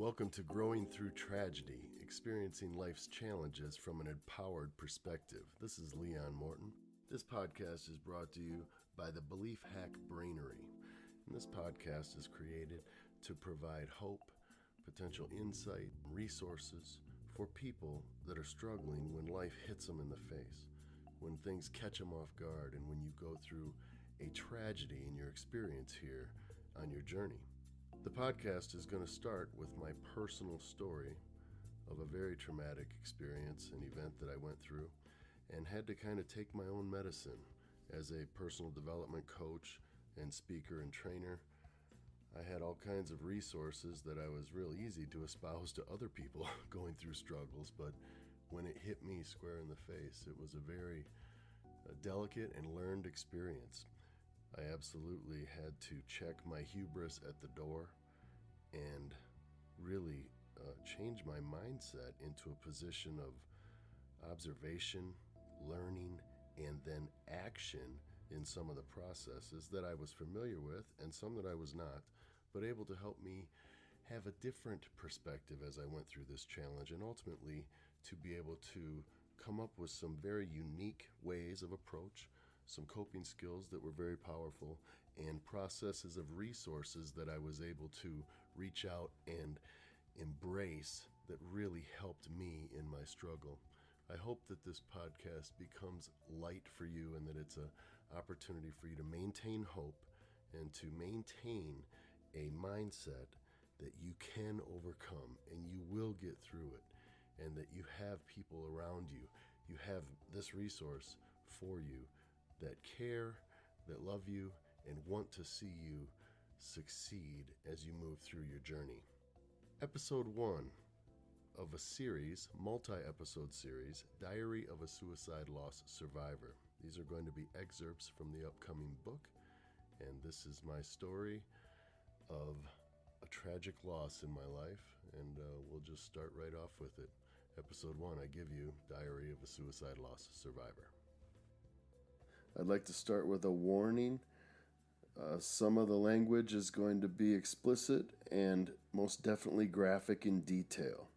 Welcome to Growing Through Tragedy, experiencing life's challenges from an empowered perspective. This is Leon Morton. This podcast is brought to you by the Belief Hack Brainery. And this podcast is created to provide hope, potential insight, and resources for people that are struggling when life hits them in the face, when things catch them off guard, and when you go through a tragedy in your experience here on your journey. The podcast is going to start with my personal story of a very traumatic experience, an event that I went through, and had to kind of take my own medicine as a personal development coach and speaker and trainer. I had all kinds of resources that I was real easy to espouse to other people going through struggles, but when it hit me square in the face, it was a very delicate and learned experience. I absolutely had to check my hubris at the door and really change my mindset into a position of observation, learning, and then action in some of the processes that I was familiar with and some that I was not, but able to help me have a different perspective as I went through this challenge, and ultimately to be able to come up with some very unique ways of approach, some coping skills that were very powerful, and processes of resources that I was able to reach out and embrace that really helped me in my struggle. I hope that this podcast becomes light for you and that it's an opportunity for you to maintain hope and to maintain a mindset that you can overcome and you will get through it, and that you have people around you. You have this resource for you that care, that love you, and want to see you succeed as you move through your journey. Episode 1 of a series, multi-episode series, Diary of a Suicide Loss Survivor. These are going to be excerpts from the upcoming book, and this is my story of a tragic loss in my life, and we'll just start right off with it. Episode 1, I give you Diary of a Suicide Loss Survivor. I'd like to start with a warning. Some of the language is going to be explicit and most definitely graphic in detail.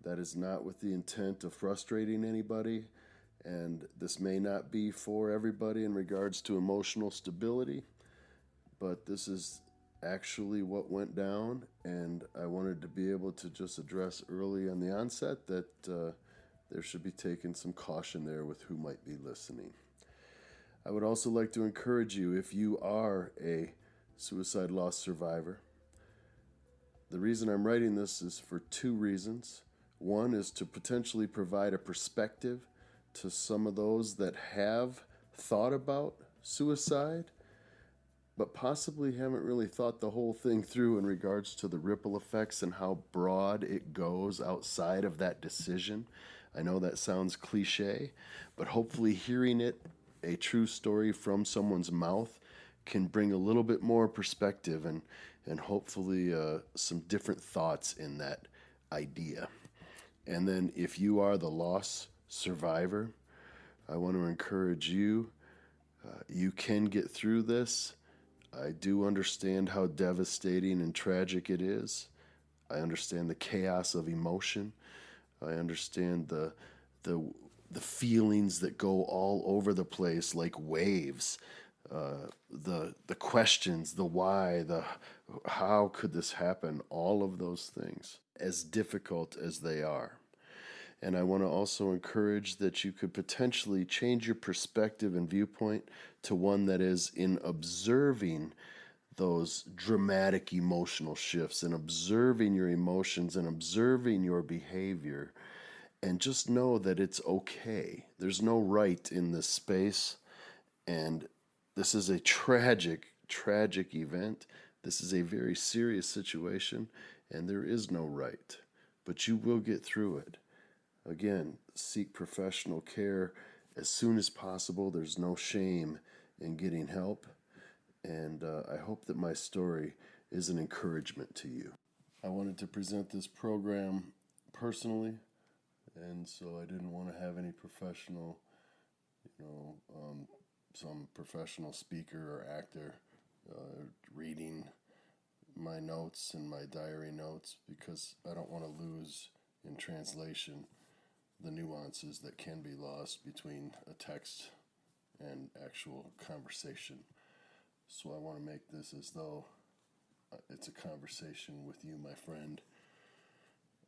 That is not with the intent of frustrating anybody, and this may not be for everybody in regards to emotional stability, but this is actually what went down, and I wanted to be able to just address early on the onset that there should be taken some caution there with who might be listening. I would also like to encourage you, if you are a suicide loss survivor, the reason I'm writing this is for two reasons. One is to potentially provide a perspective to some of those that have thought about suicide, but possibly haven't really thought the whole thing through in regards to the ripple effects and how broad it goes outside of that decision. I know that sounds cliche, but hopefully hearing it, a true story from someone's mouth, can bring a little bit more perspective and hopefully some different thoughts in that idea. And then if you are the loss survivor, I want to encourage you, you can get through this. I do understand how devastating and tragic it is. I understand the chaos of emotion. I understand the feelings that go all over the place like waves. The questions, the why, the how could this happen, all of those things, as difficult as they are. And I want to also encourage that you could potentially change your perspective and viewpoint to one that is in observing those dramatic emotional shifts and observing your emotions and observing your behavior, and just know that it's okay. There's no right in this space, and this is a tragic event. This is a very serious situation, and there is no right, but you will get through it. Again, seek professional care as soon as possible. There's no shame in getting help, and I hope that my story is an encouragement to you. I wanted to present this program personally, and so I didn't want to have any professional, some professional speaker or actor reading my notes and my diary notes because I don't want to lose in translation the nuances that can be lost between a text and actual conversation. So I want to make this as though it's a conversation with you, my friend.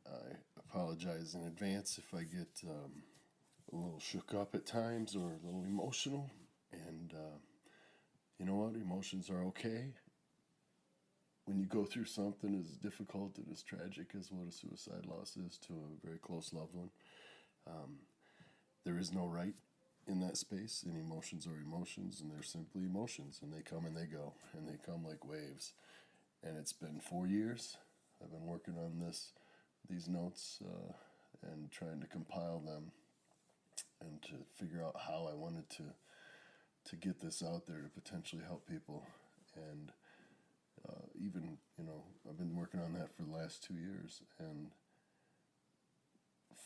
I apologize in advance if I get a little shook up at times or a little emotional. And you know what? Emotions are okay. When you go through something as difficult and as tragic as what a suicide loss is to a very close loved one, there is no right in that space, and emotions are emotions, and they're simply emotions, and they come and they go, and they come like waves. And it's been 4 years. I've been working on these notes and trying to compile them and to figure out how I wanted to get this out there to potentially help people. And even, I've been working on that for the last 2 years, and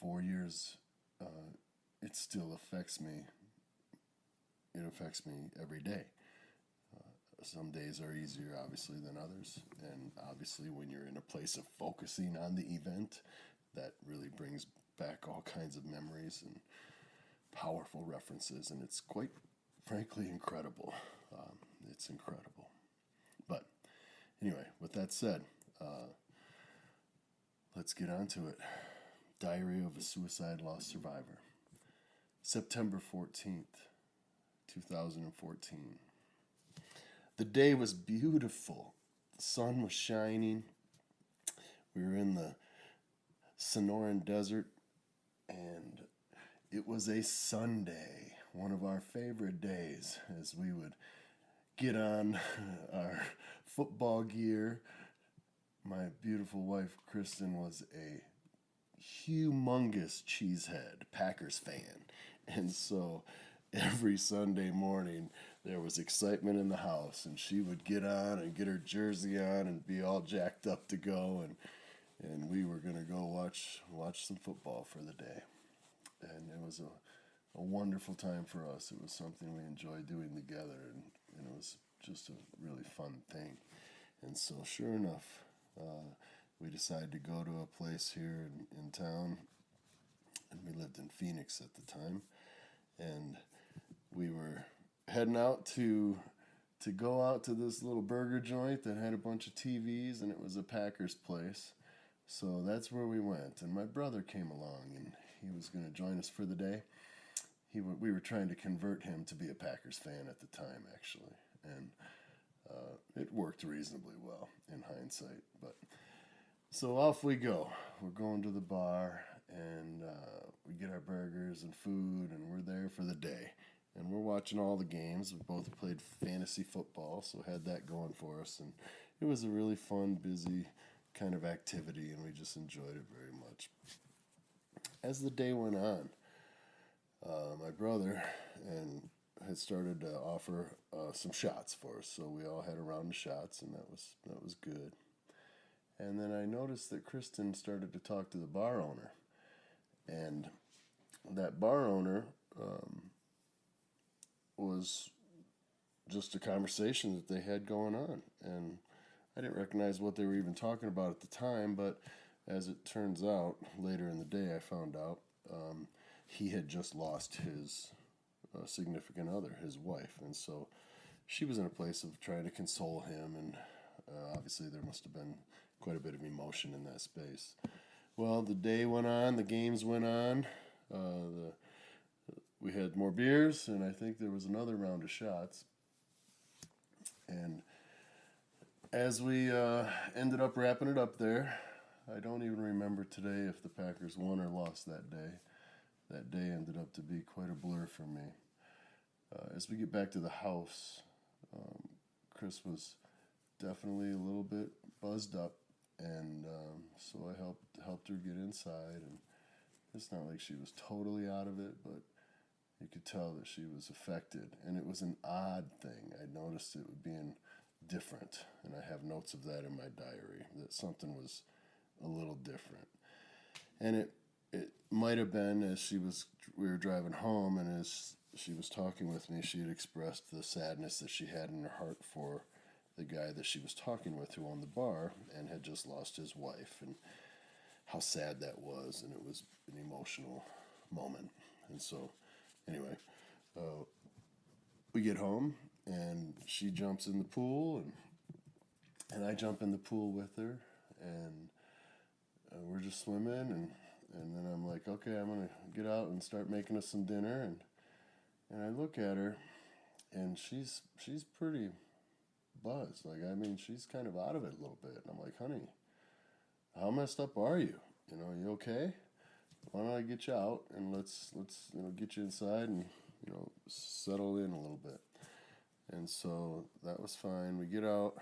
4 years, it still affects me. It affects me every day. Some days are easier, obviously, than others. And obviously, when you're in a place of focusing on the event, that really brings back all kinds of memories and powerful references. And it's quite frankly incredible. It's incredible. But anyway, with that said, let's get on to it. Diary of a Suicide Loss Survivor. September 14th, 2014. The day was beautiful. The sun was shining. We were in the Sonoran Desert, and it was a Sunday, one of our favorite days, as we would get on our football gear. My beautiful wife, Kristen, was a humongous cheesehead Packers fan, and so every Sunday morning there was excitement in the house, and she would get on and get her jersey on and be all jacked up to go, and we were going to go watch some football for the day. And it was a wonderful time for us. It was something we enjoyed doing together, and it was just a really fun thing. And so sure enough, we decided to go to a place here in town, and we lived in Phoenix at the time, and we were heading out to go out to this little burger joint that had a bunch of TVs, and it was a Packers place. So that's where we went, and my brother came along, and he was going to join us for the day. We were trying to convert him to be a Packers fan at the time, actually, and it worked reasonably well in hindsight. But so off we go. We're going to the bar, and we get our burgers and food, and we're there for the day. And we're watching all the games. We both played fantasy football, so had that going for us. And it was a really fun, busy kind of activity, and we just enjoyed it very much. As the day went on, my brother had started to offer some shots for us. So we all had a round of shots, and that was good. And then I noticed that Kristen started to talk to the bar owner. And that bar owner was just a conversation that they had going on. And I didn't recognize what they were even talking about at the time, but as it turns out, later in the day I found out he had just lost his significant other, his wife. And so she was in a place of trying to console him, and obviously there must have been quite a bit of emotion in that space. Well, the day went on, the games went on, we had more beers, and I think there was another round of shots. And as we ended up wrapping it up there, I don't even remember today if the Packers won or lost that day. That day ended up to be quite a blur for me. As we get back to the house, Chris was definitely a little bit buzzed up, and so I helped her get inside. And it's not like she was totally out of it, but you could tell that she was affected, and it was an odd thing. I noticed it being different, and I have notes of that in my diary, that something was a little different. And it might have been as we were driving home, and as she was talking with me, she had expressed the sadness that she had in her heart for the guy that she was talking with who owned the bar and had just lost his wife, and how sad that was, and it was an emotional moment. And so, anyway, we get home, and she jumps in the pool, and I jump in the pool with her, and we're just swimming, and then I'm like, okay, I'm gonna get out and start making us some dinner, and I look at her, and she's pretty buzzed. Like, I mean, she's kind of out of it a little bit. And I'm like, honey, how messed up are you? You okay? Why don't I get you out and let's get you inside and settle in a little bit. And so that was fine. We get out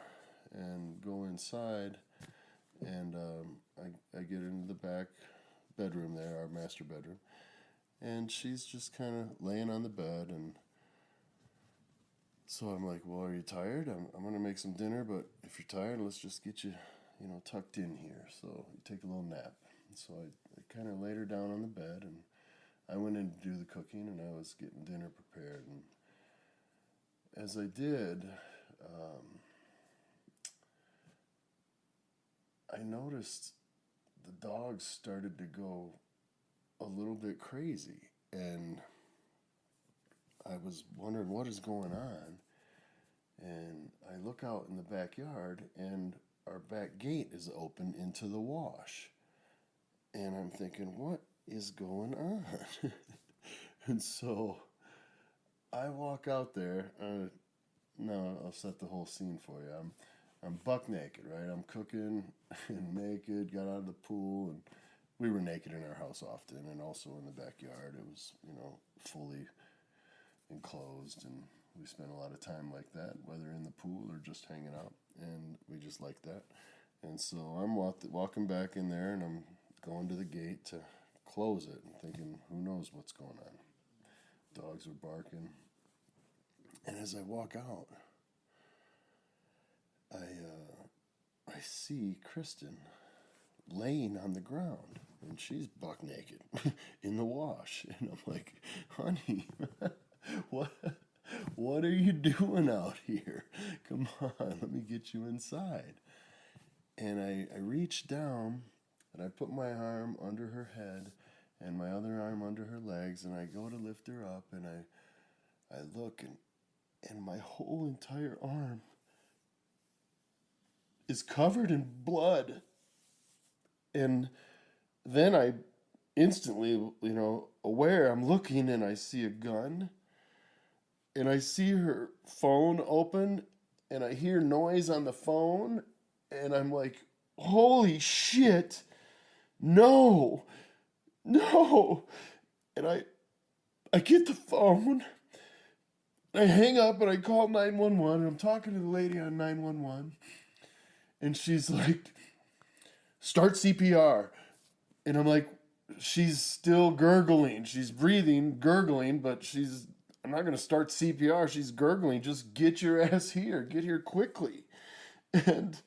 and go inside, and I get into the back bedroom there, our master bedroom, and she's just kind of laying on the bed. And so I'm like, well, are you tired? I'm going to make some dinner, but if you're tired, let's just get you, tucked in here. So you take a little nap. And so I kind of laid her down on the bed, and I went in to do the cooking, and I was getting dinner prepared. And as I did, I noticed the dogs started to go a little bit crazy, and I was wondering what is going on, and I look out in the backyard, and our back gate is open into the wash, and I'm thinking, what is going on? And so I walk out there. No, I'll set the whole scene for you. I'm buck naked, right? I'm cooking and naked, got out of the pool, and we were naked in our house often, and also in the backyard. It was, fully enclosed, and we spent a lot of time like that, whether in the pool or just hanging out, and we just liked that. And so I'm walking back in there, and I'm going to the gate to close it, and thinking, who knows what's going on. Dogs are barking. And as I walk out, I see Kristen laying on the ground, and she's buck naked in the wash. And I'm like, honey, what are you doing out here? Come on, let me get you inside. And I reach down, and I put my arm under her head and my other arm under her legs, and I go to lift her up, and I look, and my whole entire arm is covered in blood. And then I instantly, aware, I'm looking, and I see a gun, and I see her phone open, and I hear noise on the phone, and I'm like, holy shit, no. And I get the phone, I hang up, and I call 911, and I'm talking to the lady on 911, and she's like, start CPR. And I'm like, she's still gurgling. She's breathing, gurgling, but I'm not going to start CPR. She's gurgling. Just get your ass here. Get here quickly. And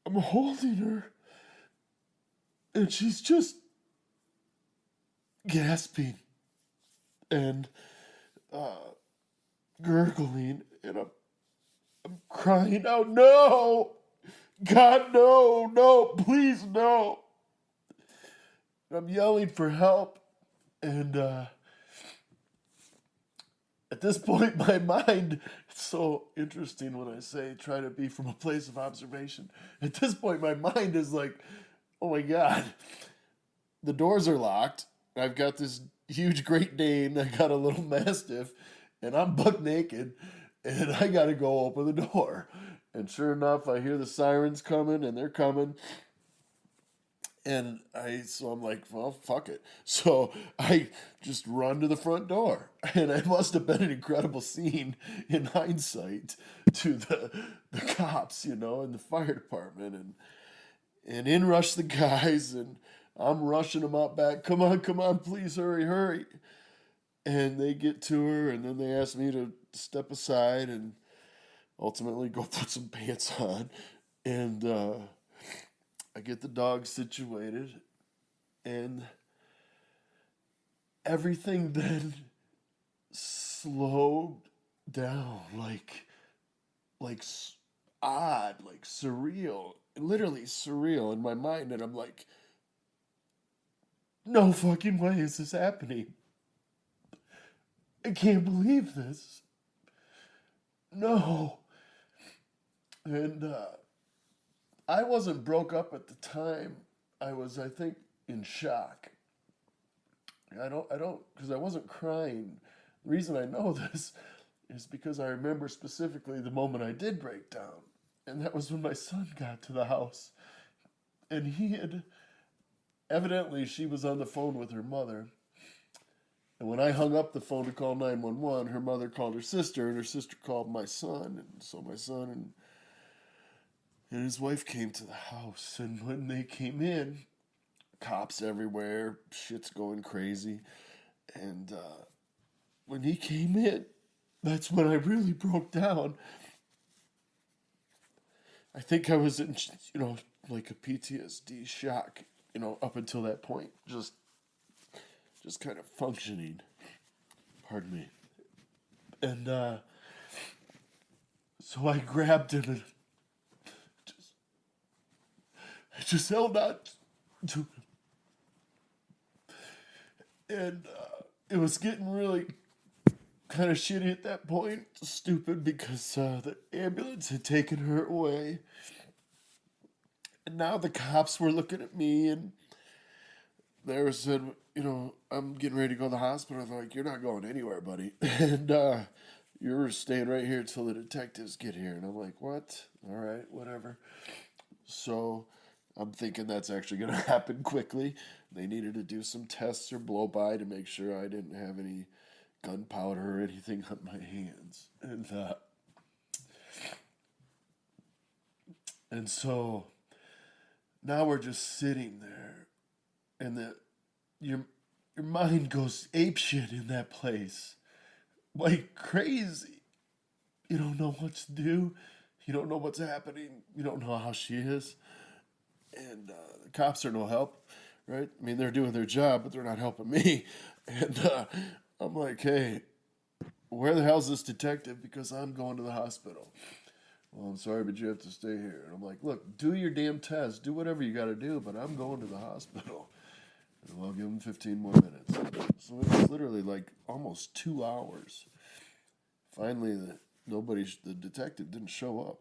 I'm holding her, and she's just gasping and gurgling, and I'm crying out, no! God, no, please, no. And I'm yelling for help. And at this point, my mind, it's so interesting when I say try to be from a place of observation. At this point, my mind is like, oh my God, the doors are locked. I've got this huge Great Dane. I got a little Mastiff, and I'm buck naked, and I got to go open the door. And sure enough, I hear the sirens coming, and they're coming. And so I'm like, well, fuck it. So I just run to the front door. And it must have been an incredible scene in hindsight to the cops, and the fire department. And in rush the guys, and I'm rushing them out back. Come on, please, hurry. And they get to her, and then they ask me to step aside and ultimately go put some pants on. And I get the dog situated, and everything then slowed down, like odd, like surreal, literally surreal in my mind. And I'm like, no fucking way is this happening. I can't believe this. No. And I wasn't broke up at the time. I was, I think, in shock. Because I wasn't crying. The reason I know this is because I remember specifically the moment I did break down. And that was when my son got to the house. And evidently, she was on the phone with her mother. And when I hung up the phone to call 911, her mother called her sister, and her sister called my son. And so my son and his wife came to the house. And when they came in, cops everywhere, shit's going crazy. And when he came in, that's when I really broke down. I think I was in, like a PTSD shock, up until that point. Just kind of functioning. Pardon me. And so I grabbed him and just held on to him. And it was getting really kind of shitty at that point. Stupid, because the ambulance had taken her away. And now the cops were looking at me, and they said, I'm getting ready to go to the hospital. They're like, you're not going anywhere, buddy. And you're staying right here until the detectives get here. And I'm like, what? All right, whatever. So I'm thinking that's actually going to happen quickly. They needed to do some tests or blow by to make sure I didn't have any gunpowder or anything on my hands. And so now we're just sitting there, and your mind goes apeshit in that place, like crazy. You don't know what to do. You don't know what's happening. You don't know how she is. And the cops are no help, right? I mean, they're doing their job, but they're not helping me. And I'm like, hey, where the hell's this detective? Because I'm going to the hospital. Well, I'm sorry, but you have to stay here. And I'm like, look, do your damn test. Do whatever you got to do, but I'm going to the hospital. And I'll give them 15 more minutes. So it's literally like almost 2 hours. Finally, the detective didn't show up.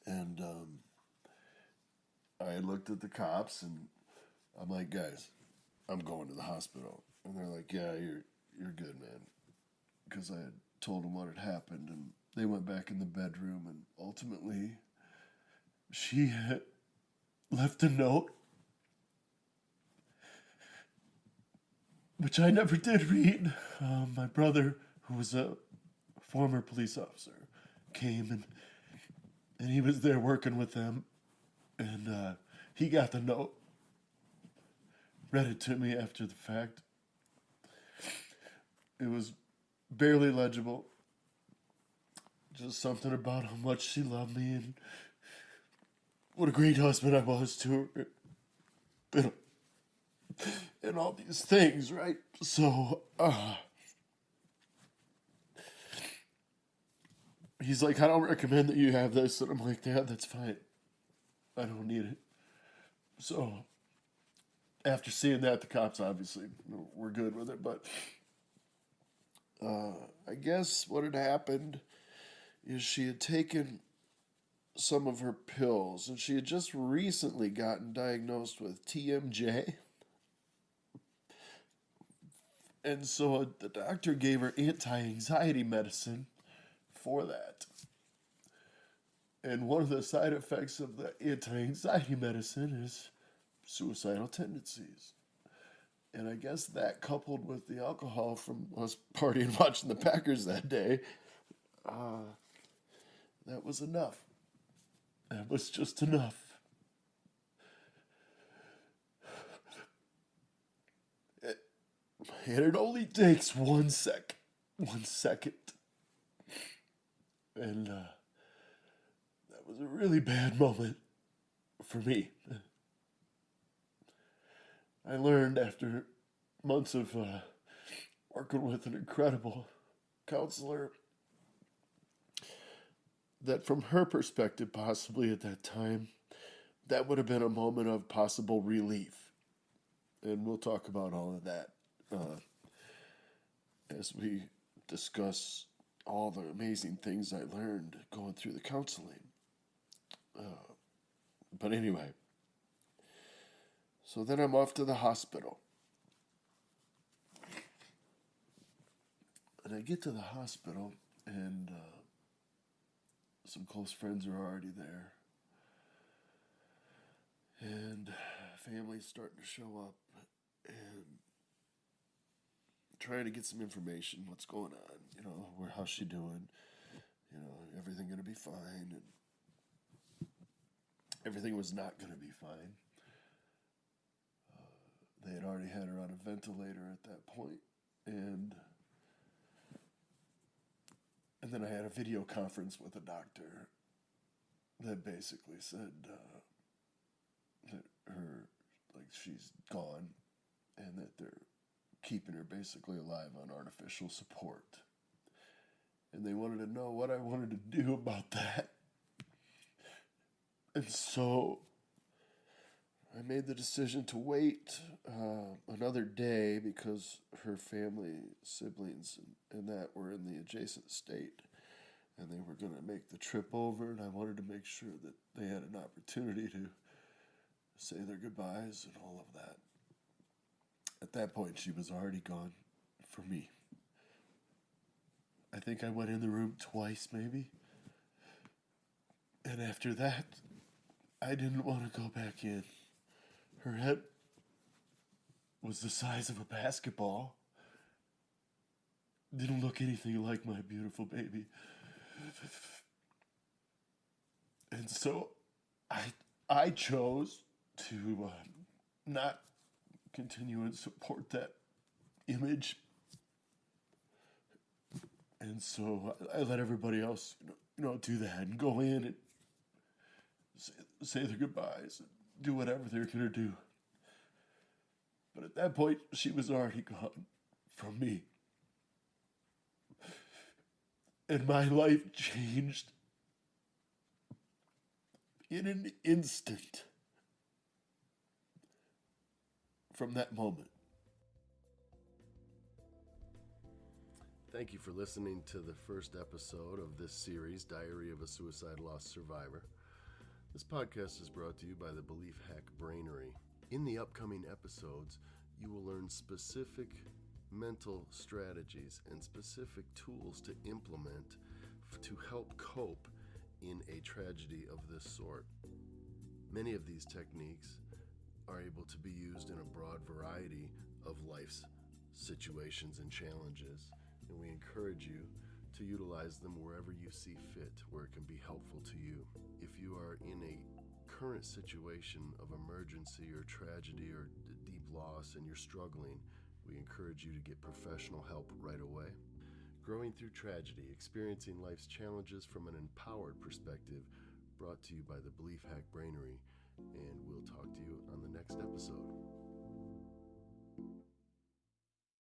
And I looked at the cops, and I'm like, guys, I'm going to the hospital. And they're like, yeah, you're good, man. Because I had told them what had happened, and they went back in the bedroom, and ultimately, she had left a note, which I never did read. My brother, who was a former police officer, came, and he was there working with them, and he got the note, read it to me after the fact. It was barely legible. Just something about how much she loved me and what a great husband I was to her. And all these things, right? So, he's like, I don't recommend that you have this. And I'm like, yeah, that's fine. I don't need it. So, after seeing that, the cops obviously were good with it. But I guess what had happened is she had taken some of her pills, and she had just recently gotten diagnosed with TMJ. And so the doctor gave her anti-anxiety medicine for that. And one of the side effects of the anti-anxiety medicine is suicidal tendencies. And I guess that, coupled with the alcohol from us partying watching the Packers that day, that was enough. That was just enough. And it only takes 1 second. 1 second. And that was a really bad moment for me. I learned after months of working with an incredible counselor that from her perspective, possibly at that time, that would have been a moment of possible relief. And we'll talk about all of that as we discuss all the amazing things I learned going through the counseling. But anyway, so then I'm off to the hospital. And I get to the hospital, and some close friends are already there. And family's starting to show up, and trying to get some information, what's going on, how's she doing, everything going to be fine, and everything was not going to be fine. They had already had her on a ventilator at that point, and then I had a video conference with a doctor that basically said that she's gone, and that they're keeping her basically alive on artificial support. And they wanted to know what I wanted to do about that. And so I made the decision to wait another day because her family, siblings, and that were in the adjacent state. And they were going to make the trip over, and I wanted to make sure that they had an opportunity to say their goodbyes and all of that. At that point, she was already gone for me. I think I went in the room twice, maybe. And after that, I didn't want to go back in. Her head was the size of a basketball. Didn't look anything like my beautiful baby. And so I chose to not continue and support that image. And so I let everybody else, do that and go in and say their goodbyes and do whatever they're going to do. But at that point, she was already gone from me. And my life changed in an instant from that moment. Thank you for listening to the first episode of this series, Diary of a Suicide Loss Survivor. This podcast is brought to you by the Belief Hack Brainery. In the upcoming episodes, you will learn specific mental strategies and specific tools to implement to help cope in a tragedy of this sort. Many of these techniques are able to be used in a broad variety of life's situations and challenges, and we encourage you to utilize them wherever you see fit, where it can be helpful to you. If you are in a current situation of emergency or tragedy or deep loss and you're struggling, we encourage you to get professional help right away. Growing through tragedy, experiencing life's challenges from an empowered perspective, brought to you by the Belief Hack Brainery, and we'll talk to you on the next episode.